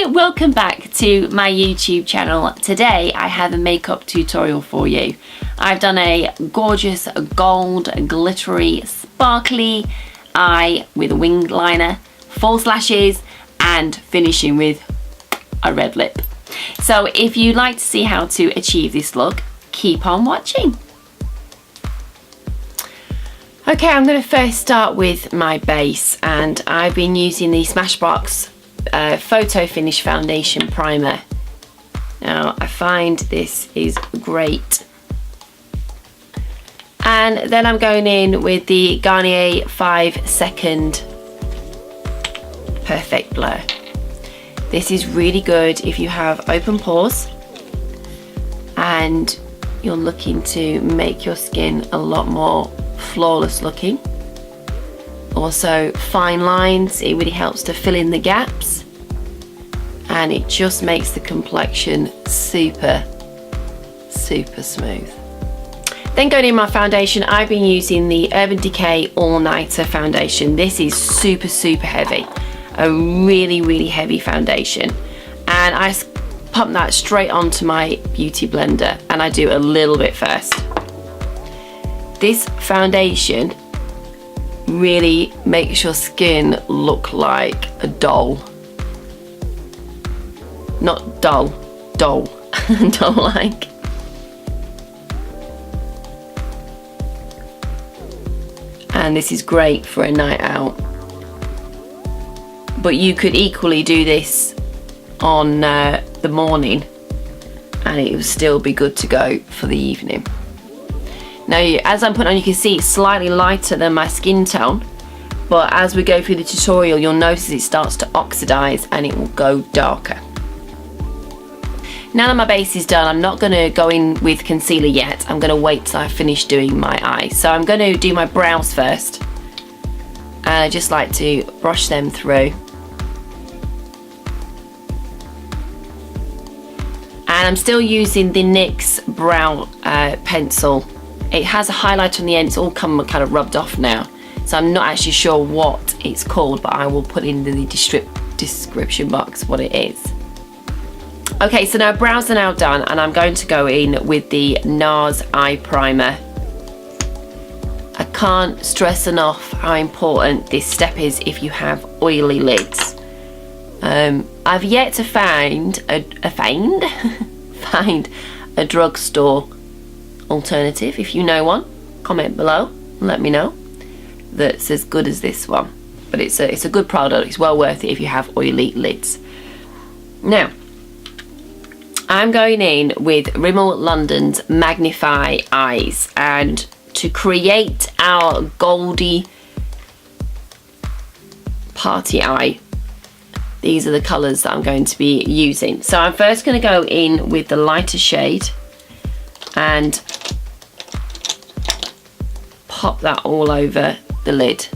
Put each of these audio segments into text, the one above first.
Hi, welcome back to my YouTube channel. Today I have a makeup tutorial for you. I've done a gorgeous gold, glittery, sparkly eye with a winged liner, false lashes, and finishing with a red lip. So if you'd like to see how to achieve this look, keep on watching. Okay, I'm going to first start with my base, and I've been using the Smashbox Photo Finish Foundation Primer. Now, I find this is great. And then I'm going in with the Garnier 5 Second Perfect Blur. This is really good if you have open pores and you're looking to make your skin a lot more flawless looking. Also fine lines, it really helps to fill in the gaps, and it just makes the complexion super smooth. Then going in my foundation, I've been using the Urban Decay All Nighter foundation. This is super heavy, a really heavy foundation, and I pump that straight onto my beauty blender, and I do a little bit first. This foundation really makes your skin look like a doll. Not dull, doll. Doll-like. And this is great for a night out. But you could equally do this on the morning and it will still be good to go for the evening. Now, as I'm putting on, you can see it's slightly lighter than my skin tone, but as we go through the tutorial, you'll notice it starts to oxidize and it will go darker. Now that my base is done, I'm not going to go in with concealer yet. I'm going to wait till I finish doing my eyes. So I'm going to do my brows first, and I just like to brush them through. And I'm still using the NYX brow pencil. It has a highlight on the end. It's all kind of rubbed off now, so I'm not actually sure what it's called, but I will put in the description box what it is. Okay, so now brows are now done, and I'm going to go in with the Nars eye primer. I can't stress enough how important this step is if you have oily lids. I've yet to find a drugstore alternative. If you know one, comment below and let me know, that's as good as this one. But it's a good product. It's well worth it if you have oily lids. Now I'm going in with Rimmel London's Magnify eyes, and to create our goldy party eye, these are the colours that I'm going to be using. So I'm first going to go in with the lighter shade and pop that all over the lid.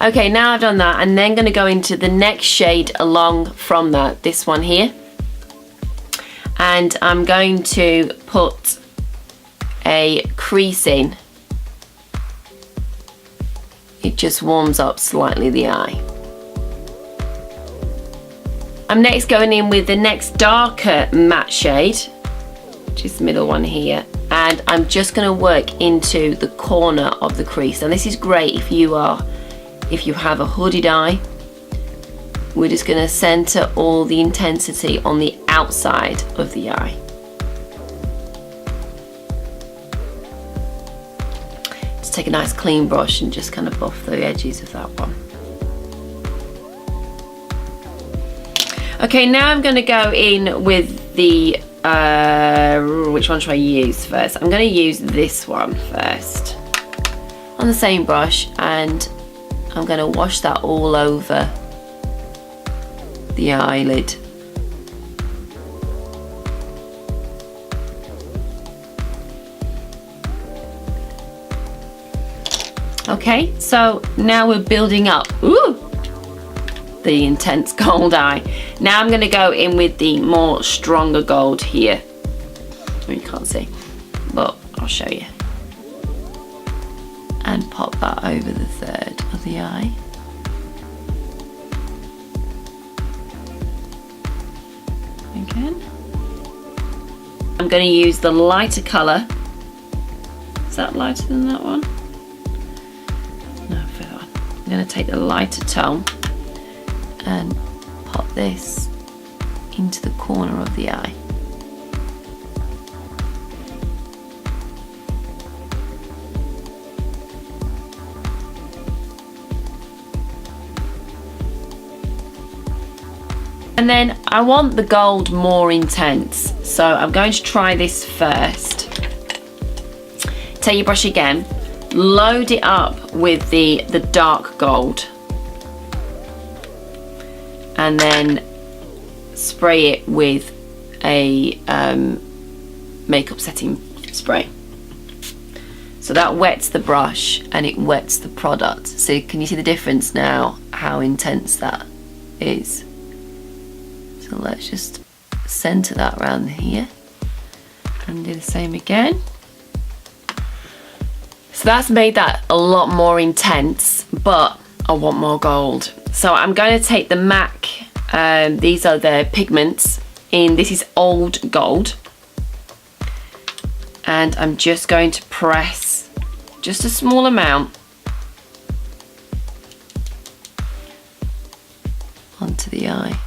Okay, now I've done that, I'm then going to go into the next shade along from that, this one here, and I'm going to put a crease in. It just warms up slightly the eye. I'm next going in with the next darker matte shade, which is the middle one here, and I'm just going to work into the corner of the crease. And this is great if you have a hooded eye. We're just going to center all the intensity on the outside of the eye. Just take a nice clean brush and just kind of buff the edges of that one. Okay, now I'm going to go in with the which one should I use first? I'm going to use this one first on the same brush, and I'm going to wash that all over the eyelid. Okay, so now we're building up the intense gold eye. Now I'm going to go in with the more stronger gold here. You can't see, but I'll show you. And pop that over the third of the eye. again. I'm going to use the lighter colour. Is that lighter than that one? No, for that one. I'm going to take the lighter tone and pop this into the corner of the eye. And then I want the gold more intense, so I'm going to try this first. Take your brush again, load it up with the dark gold, and then spray it with a makeup setting spray. So that wets the brush and it wets the product. So can you see the difference now, how intense that is? So let's just center that around here and do the same again. So that's made that a lot more intense, but I want more gold. So I'm going to take the MAC, these are the pigments, this is Old Gold. And I'm just going to press just a small amount onto the eye.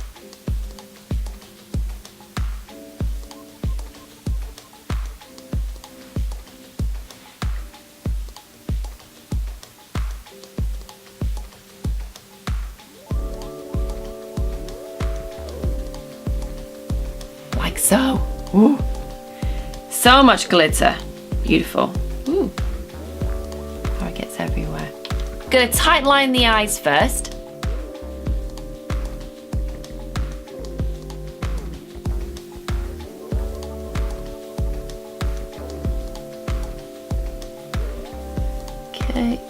Like so. Ooh. So much glitter. Beautiful. Ooh. Before it gets everywhere. I'm gonna tight line the eyes first. Okay.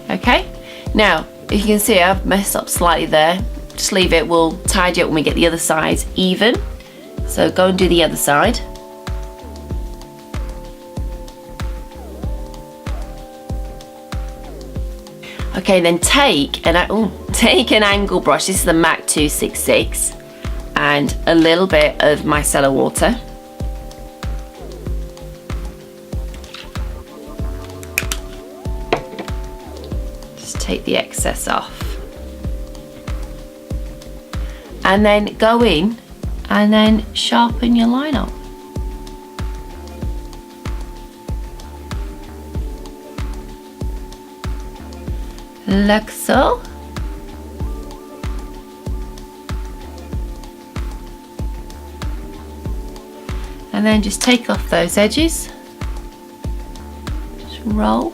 Okay. Now, if you can see, I've messed up slightly there. Just leave it, we'll tidy up when we get the other side even. So go and do the other side. Okay, then take an angle brush. This is the MAC 266 and a little bit of micellar water. Take the excess off and then go in and then sharpen your line up. Like so. And then just take off those edges, just roll.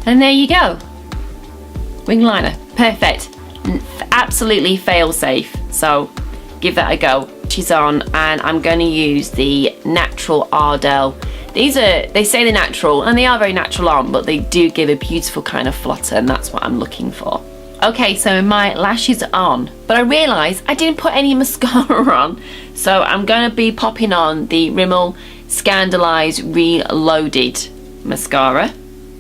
And there you go, wing liner, perfect, absolutely fail safe. So give that a go. She's on, and I'm going to use the natural Ardell. They say they're natural, and they are very natural on, but they do give a beautiful kind of flutter, and that's what I'm looking for. Okay, so my lashes are on, but I realised I didn't put any mascara on, so I'm going to be popping on the Rimmel Scandelize Reloaded mascara.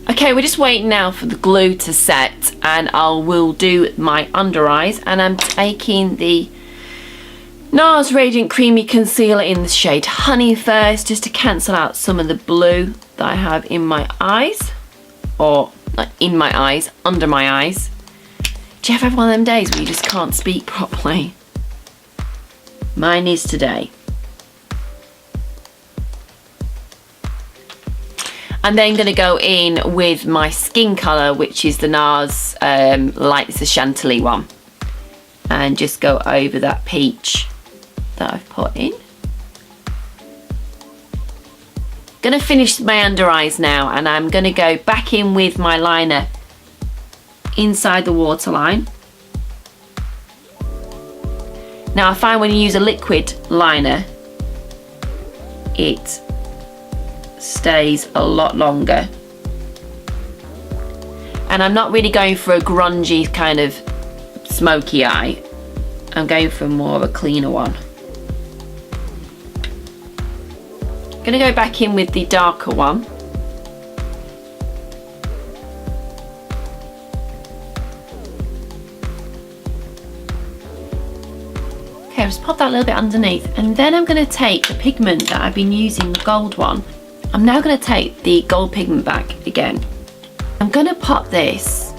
Okay, we're just waiting now for the glue to set, and I will do my under eyes, and I'm taking the Nars Radiant Creamy Concealer in the shade Honey first, just to cancel out some of the blue that I have in my eyes, or not in my eyes, under my eyes. Do you ever have one of them days where you just can't speak properly? Mine is today. I'm then going to go in with my skin colour, which is the Nars Light, it's the Chantilly one, and just go over that peach that I've put in. Going to finish my under eyes now, and I'm going to go back in with my liner inside the waterline. Now I find when you use a liquid liner, it stays a lot longer, and I'm not really going for a grungy kind of smoky eye. I'm going for more of a cleaner one. I'm going to go back in with the darker one. Okay, just pop that a little bit underneath, and then I'm going to take the pigment that I've been using, the gold one. I'm now going to take the gold pigment back again. I'm going to pop this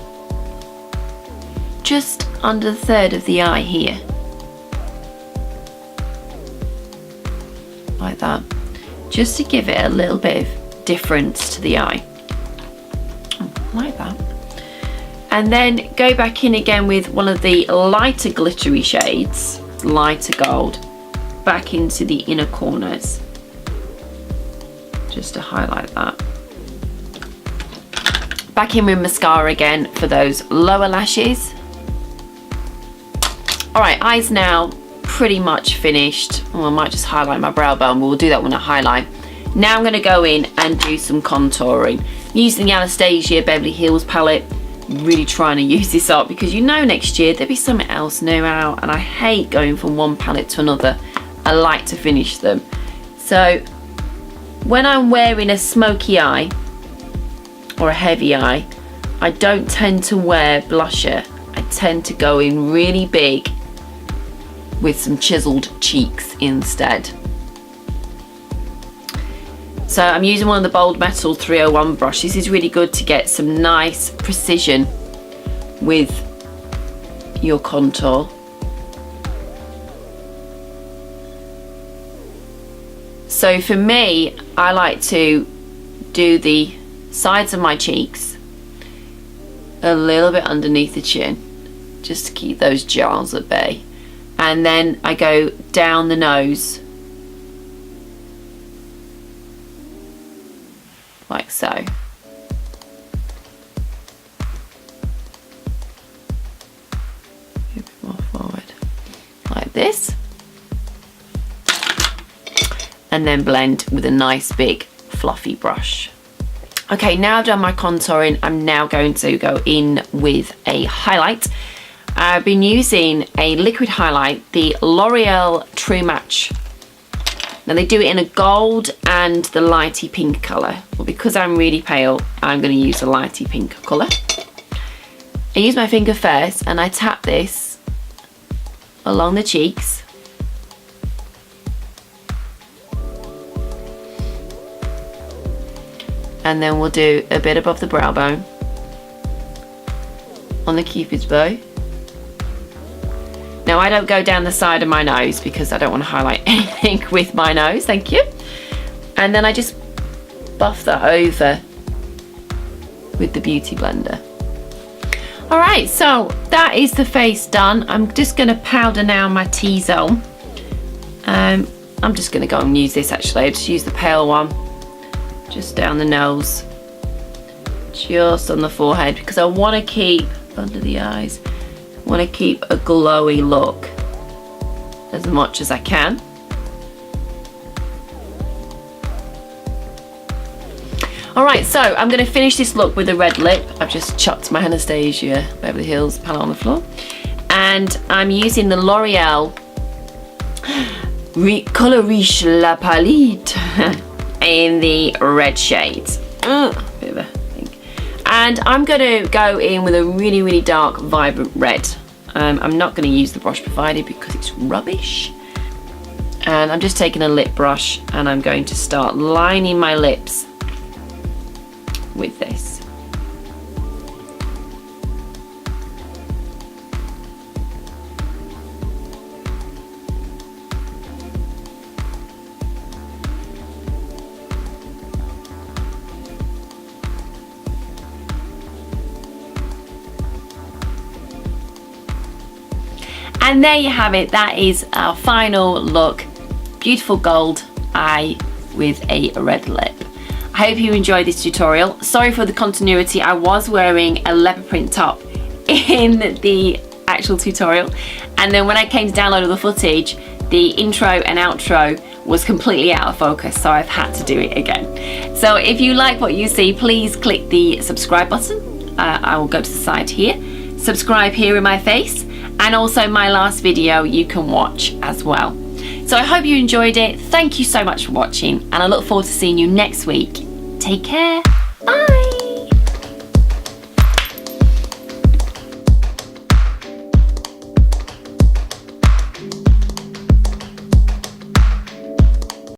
just under the third of the eye here, like that, just to give it a little bit of difference to the eye, like that. And then go back in again with one of the lighter glittery shades, lighter gold, back into the inner corners, just to highlight that. Back in with mascara again for those lower lashes. Alright, eyes now pretty much finished. Oh, I might just highlight my brow bone, but we'll do that when I highlight. Now I'm going to go in and do some contouring. Using the Anastasia Beverly Hills palette. Really trying to use this up because you know next year there'll be something else new out, and I hate going from one palette to another. I like to finish them. So when I'm wearing a smoky eye or a heavy eye, I don't tend to wear blusher. I tend to go in really big with some chiseled cheeks instead. So I'm using one of the Bold Metal 301 brush. This is really good to get some nice precision with your contour. So for me, I like to do the sides of my cheeks, a little bit underneath the chin, just to keep those jars at bay. And then I go down the nose, like so. A bit more forward, like this. And then blend with a nice big fluffy brush. Okay, now I've done my contouring, I'm now going to go in with a highlight. I've been using a liquid highlight, the Loreal True Match. Now they do it in a gold and the lighty pink colour. Well, because I'm really pale, I'm going to use a lighty pink colour. I use my finger first and I tap this along the cheeks. And then we'll do a bit above the brow bone on the Cupid's bow. Now I don't go down the side of my nose because I don't want to highlight anything with my nose, thank you. And then I just buff that over with the Beauty Blender. Alright, so that is the face done. I'm just going to powder now my T-zone. I'm just going to go and use this actually. I just use the pale one. Just down the nose, just on the forehead, because I want to keep, under the eyes, I want to keep a glowy look as much as I can. Alright, so I'm going to finish this look with a red lip. I've just chucked my Anastasia Beverly Hills palette on the floor. And I'm using the L'Oreal Color Riche La Palette in the red shades. Bit of a thing. And I'm going to go in with a really, really dark, vibrant red. I'm not going to use the brush provided because it's rubbish. And I'm just taking a lip brush and I'm going to start lining my lips with this. And there you have it, that is our final look. Beautiful gold eye with a red lip. I hope you enjoyed this tutorial. Sorry for the continuity, I was wearing a leopard print top in the actual tutorial, and then when I came to download all the footage, the intro and outro was completely out of focus, so I've had to do it again. So if you like what you see, please click the subscribe button. I will go to the side here, subscribe here in my face, and also my last video you can watch as well. So I hope you enjoyed it. Thank you so much for watching, and I look forward to seeing you next week. Take care. Bye.